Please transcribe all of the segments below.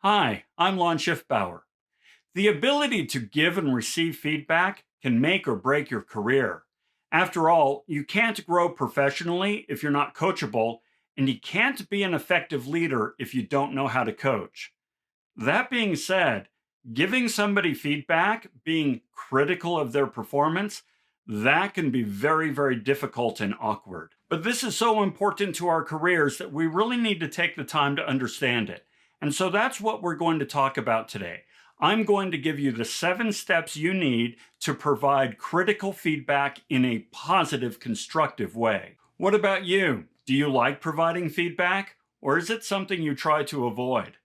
Hi, Lon Schiffbauer. The ability to give and receive feedback can make or break your career. After all, you can't grow professionally if you're not coachable, and you can't be an effective leader if you don't know how to coach. That being said, giving somebody feedback, being critical of their performance, that can be very, very difficult and awkward. But this is so important to our careers that we really need to take the time to understand it. And so that's what we're going to talk about today. I'm going to give you the 7 steps you need to provide critical feedback in a positive, constructive way. What about you? Do you like providing feedback, or is it something you try to avoid?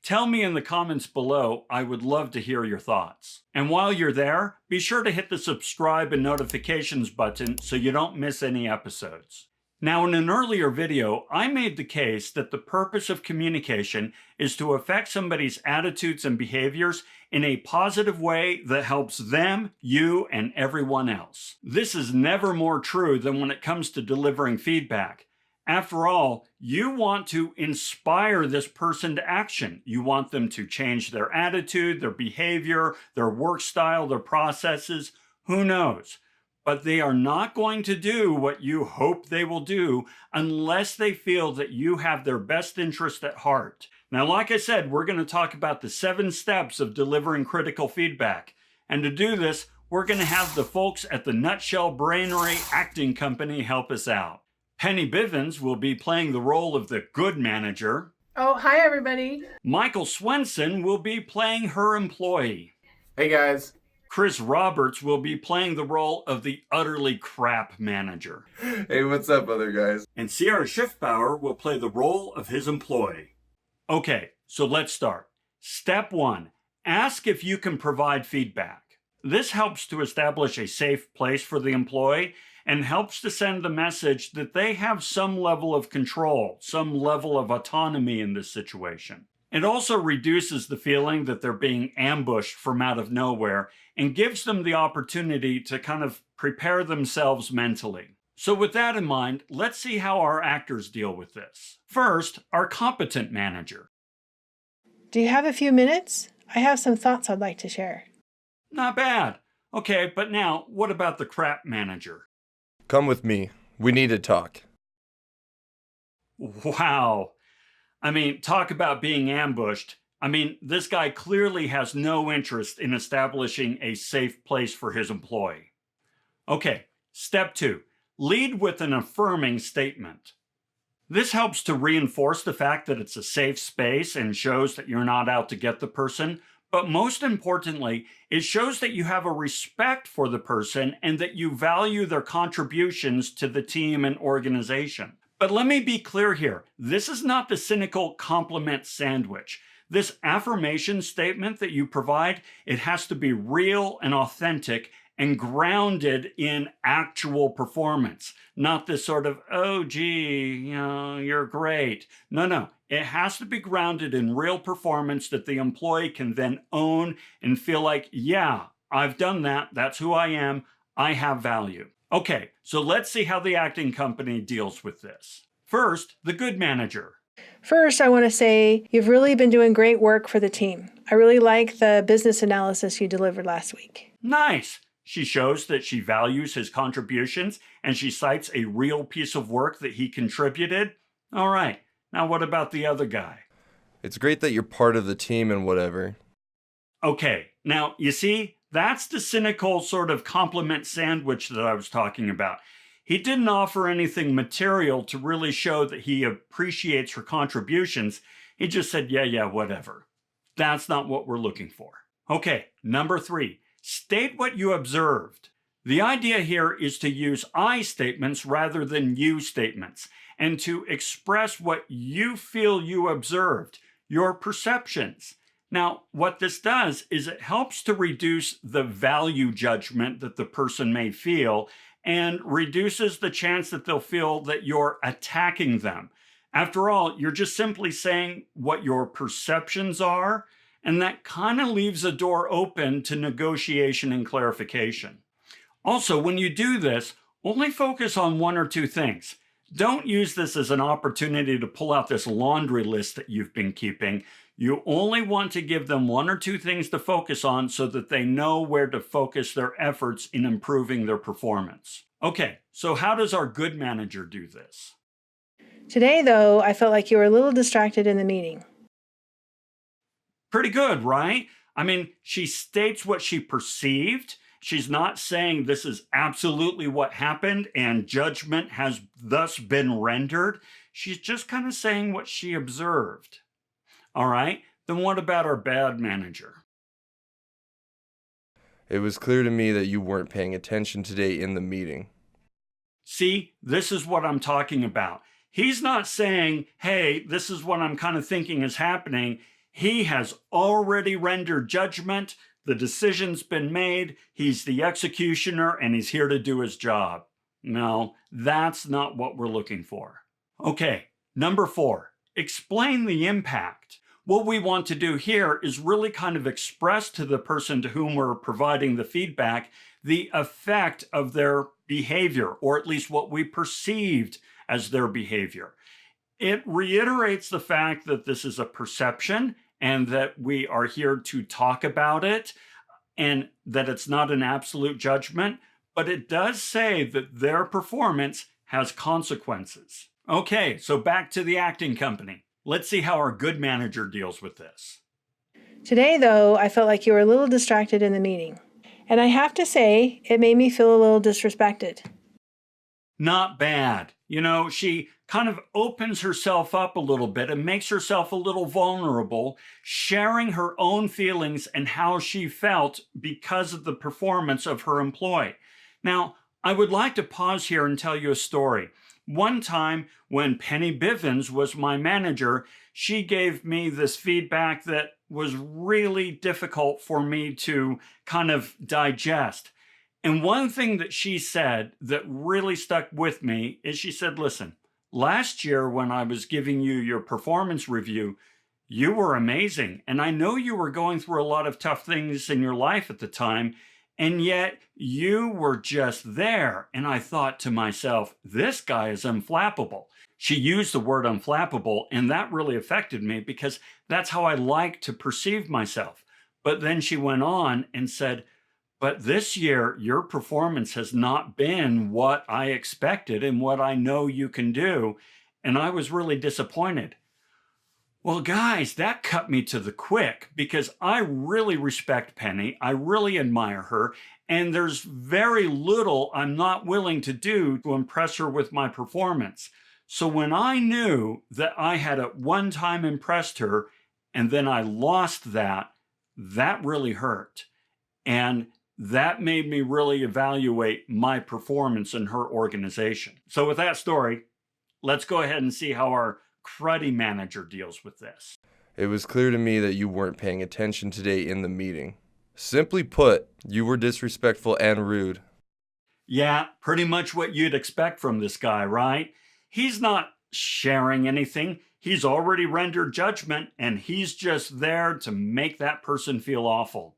Tell me in the comments below. I would love to hear your thoughts. And while you're there, be sure to hit the subscribe and notifications button so you don't miss any episodes. Now, in an earlier video, I made the case that the purpose of communication is to affect somebody's attitudes and behaviors in a positive way that helps them, you, and everyone else. This is never more true than when it comes to delivering feedback. After all, you want to inspire this person to action. You want them to change their attitude, their behavior, their work style, their processes. Who knows? But they are not going to do what you hope they will do unless they feel that you have their best interest at heart. Now, like I said, we're going to talk about the 7 steps of delivering critical feedback. And to do this, we're going to have the folks at the Nutshell Brainery Acting Company help us out. Penny Bivens will be playing the role of the good manager. Oh, hi everybody. Michael Swenson will be playing her employee. Hey guys. Chris Roberts will be playing the role of the utterly crap manager. Hey, what's up, other guys? And Sierra Schiffbauer will play the role of his employee. Okay, so let's start. Step 1, ask if you can provide feedback. This helps to establish a safe place for the employee and helps to send the message that they have some level of control, some level of autonomy in this situation. It also reduces the feeling that they're being ambushed from out of nowhere and gives them the opportunity to kind of prepare themselves mentally. So with that in mind, let's see how our actors deal with this. First, our competent manager. Do you have a few minutes? I have some thoughts I'd like to share. Not bad. Okay, but now, what about the crap manager? Come with me. We need to talk. Wow. Talk about being ambushed. This guy clearly has no interest in establishing a safe place for his employee. Okay, step 2, lead with an affirming statement. This helps to reinforce the fact that it's a safe space and shows that you're not out to get the person. But most importantly, it shows that you have a respect for the person and that you value their contributions to the team and organization. But let me be clear here. This is not the cynical compliment sandwich. This affirmation statement that you provide, it has to be real and authentic and grounded in actual performance. Not this sort of, oh, gee, you're great. No. It has to be grounded in real performance that the employee can then own and feel like, yeah, I've done that. That's who I am. I have value. Okay, so let's see how the acting company deals with this. First, the good manager. First, I want to say you've really been doing great work for the team. I really like the business analysis you delivered last week. Nice. She shows that she values his contributions and she cites a real piece of work that he contributed. All right, now what about the other guy? It's great that you're part of the team and whatever. Okay, now you see, that's the cynical sort of compliment sandwich that I was talking about. He didn't offer anything material to really show that he appreciates her contributions. He just said, yeah, whatever. That's not what we're looking for. Okay, number 3, state what you observed. The idea here is to use I statements rather than you statements, and to express what you feel you observed, your perceptions. Now, what this does is it helps to reduce the value judgment that the person may feel and reduces the chance that they'll feel that you're attacking them. After all, you're just simply saying what your perceptions are, and that kind of leaves a door open to negotiation and clarification. Also, when you do this, only focus on 1 or 2 things. Don't use this as an opportunity to pull out this laundry list that you've been keeping. You only want to give them one or two things to focus on so that they know where to focus their efforts in improving their performance. Okay, so how does our good manager do this? Today, though, I felt like you were a little distracted in the meeting. Pretty good, right? I mean, she states what she perceived. She's not saying this is absolutely what happened and judgment has thus been rendered. She's just kind of saying what she observed. All right, then what about our bad manager? It was clear to me that you weren't paying attention today in the meeting. See, this is what I'm talking about. He's not saying, hey, this is what I'm kind of thinking is happening. He has already rendered judgment. The decision's been made. He's the executioner and he's here to do his job. No, that's not what we're looking for. Okay, number 4, explain the impact. What we want to do here is really kind of express to the person to whom we're providing the feedback the effect of their behavior, or at least what we perceived as their behavior. It reiterates the fact that this is a perception and that we are here to talk about it and that it's not an absolute judgment, but it does say that their performance has consequences. Okay, so back to the acting company. Let's see how our good manager deals with this. Today, though, I felt like you were a little distracted in the meeting. And I have to say, it made me feel a little disrespected. Not bad. She kind of opens herself up a little bit and makes herself a little vulnerable, sharing her own feelings and how she felt because of the performance of her employee. Now, I would like to pause here and tell you a story. One time when Penny Bivens was my manager, she gave me this feedback that was really difficult for me to kind of digest. And one thing that she said that really stuck with me is she said, listen, last year when I was giving you your performance review, you were amazing. And I know you were going through a lot of tough things in your life at the time. And yet you were just there. And I thought to myself, this guy is unflappable. She used the word unflappable, and that really affected me because that's how I like to perceive myself. But then she went on and said, but this year, your performance has not been what I expected and what I know you can do. And I was really disappointed. Well, guys, that cut me to the quick because I really respect Penny. I really admire her. And there's very little I'm not willing to do to impress her with my performance. So when I knew that I had at one time impressed her and then I lost that really hurt. And that made me really evaluate my performance in her organization. So with that story, let's go ahead and see how our cruddy manager deals with this. It was clear to me that you weren't paying attention today in the meeting. Simply put, you were disrespectful and rude. Yeah, pretty much what you'd expect from this guy, right? He's not sharing anything. He's already rendered judgment, and he's just there to make that person feel awful.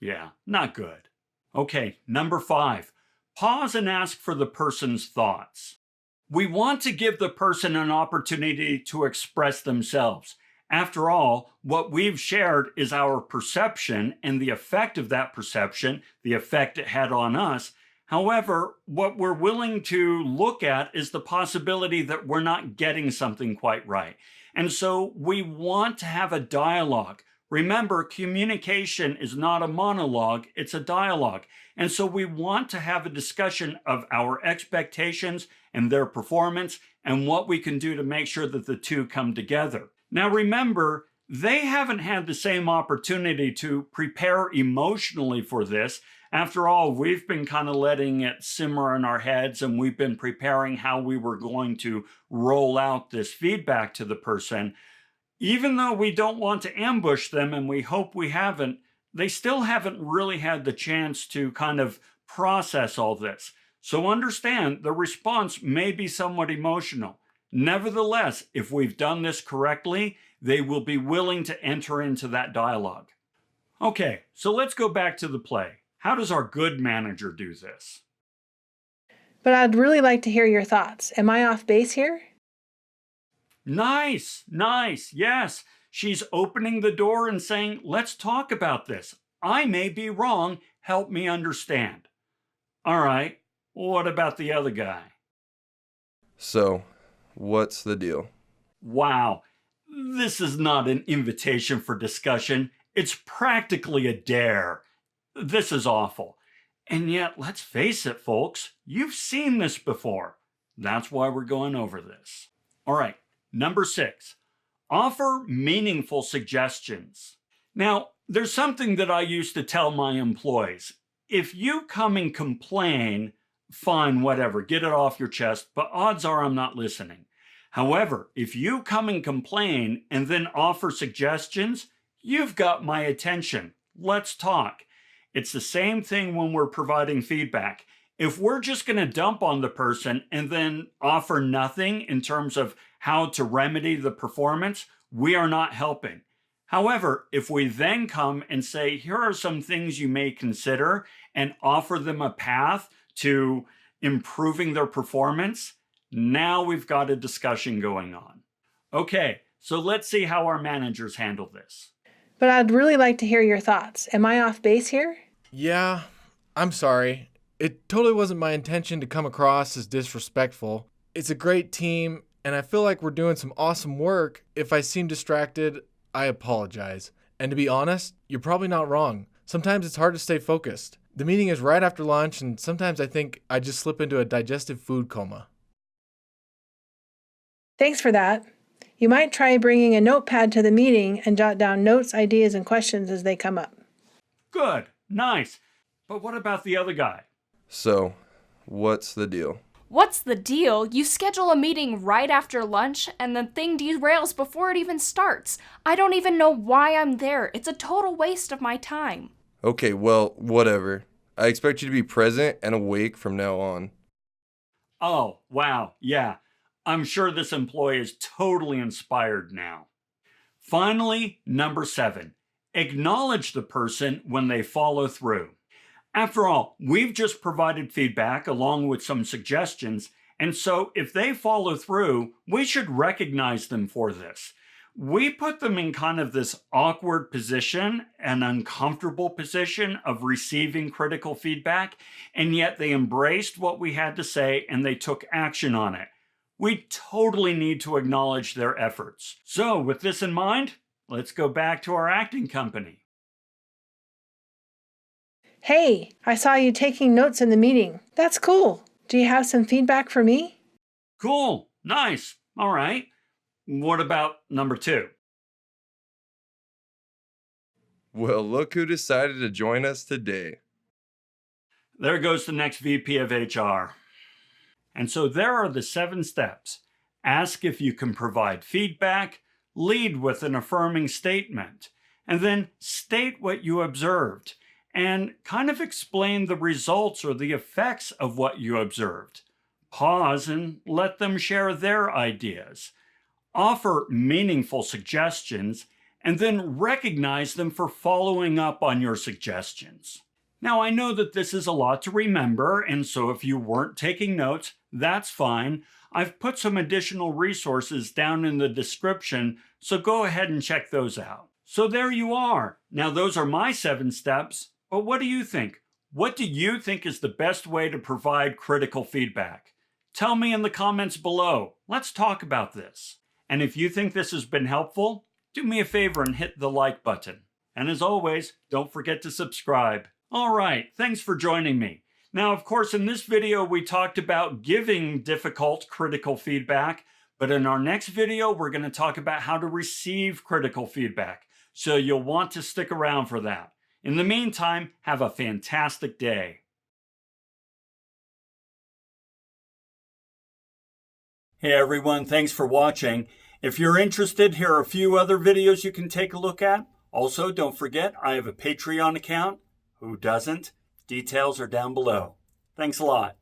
Yeah, not good. Okay, number 5, pause and ask for the person's thoughts. We want to give the person an opportunity to express themselves. After all, what we've shared is our perception and the effect of that perception, the effect it had on us. However, what we're willing to look at is the possibility that we're not getting something quite right. And so we want to have a dialogue. Remember, communication is not a monologue, it's a dialogue. And so we want to have a discussion of our expectations and their performance and what we can do to make sure that the two come together. Now remember, they haven't had the same opportunity to prepare emotionally for this. After all, we've been kind of letting it simmer in our heads and we've been preparing how we were going to roll out this feedback to the person. Even though we don't want to ambush them, and we hope we haven't, they still haven't really had the chance to kind of process all this. So understand the response may be somewhat emotional. Nevertheless, if we've done this correctly, they will be willing to enter into that dialogue. Okay, so let's go back to the play. How does our good manager do this? But I'd really like to hear your thoughts. Am I off base here? Nice, yes. She's opening the door and saying, let's talk about this. I may be wrong. Help me understand. All right, what about the other guy? So, what's the deal? Wow, this is not an invitation for discussion. It's practically a dare. This is awful. And yet, let's face it, folks, you've seen this before. That's why we're going over this. All right, number 6, offer meaningful suggestions. Now, there's something that I used to tell my employees. If you come and complain, fine, whatever, get it off your chest, but odds are I'm not listening. However, if you come and complain and then offer suggestions, you've got my attention. Let's talk. It's the same thing when we're providing feedback. If we're just going to dump on the person and then offer nothing in terms of how to remedy the performance, we are not helping. However, if we then come and say, here are some things you may consider and offer them a path to improving their performance, now we've got a discussion going on. Okay, so let's see how our managers handle this. But I'd really like to hear your thoughts. Am I off base here? Yeah, I'm sorry. It totally wasn't my intention to come across as disrespectful. It's a great team, and I feel like we're doing some awesome work. If I seem distracted, I apologize. And to be honest, you're probably not wrong. Sometimes it's hard to stay focused. The meeting is right after lunch, and sometimes I think I just slip into a digestive food coma. Thanks for that. You might try bringing a notepad to the meeting and jot down notes, ideas, and questions as they come up. Good, nice. But what about the other guy? So, what's the deal? What's the deal? You schedule a meeting right after lunch and the thing derails before it even starts. I don't even know why I'm there. It's a total waste of my time. Okay, well, whatever. I expect you to be present and awake from now on. Oh, wow, yeah. I'm sure this employee is totally inspired now. Finally, number 7, acknowledge the person when they follow through. After all, we've just provided feedback along with some suggestions, and so if they follow through, we should recognize them for this. We put them in kind of this awkward position, an uncomfortable position of receiving critical feedback, and yet they embraced what we had to say and they took action on it. We totally need to acknowledge their efforts. So with this in mind, let's go back to our acting company. Hey, I saw you taking notes in the meeting. That's cool. Do you have some feedback for me? Cool, nice, all right. What about number 2? Well, look who decided to join us today. There goes the next VP of HR. And so there are the 7 steps. Ask if you can provide feedback, lead with an affirming statement, and then state what you observed, and kind of explain the results or the effects of what you observed. Pause and let them share their ideas. Offer meaningful suggestions, and then recognize them for following up on your suggestions. Now, I know that this is a lot to remember, and so if you weren't taking notes, that's fine. I've put some additional resources down in the description, so go ahead and check those out. So there you are. Now, those are my 7 steps, but what do you think? What do you think is the best way to provide critical feedback? Tell me in the comments below. Let's talk about this. And if you think this has been helpful, do me a favor and hit the like button. And as always, don't forget to subscribe. All right, thanks for joining me. Now, of course, in this video, we talked about giving difficult critical feedback, but in our next video, we're going to talk about how to receive critical feedback. So you'll want to stick around for that. In the meantime, have a fantastic day. Hey everyone, thanks for watching. If you're interested, here are a few other videos you can take a look at. Also, don't forget, I have a Patreon account. Who doesn't? Details are down below. Thanks a lot.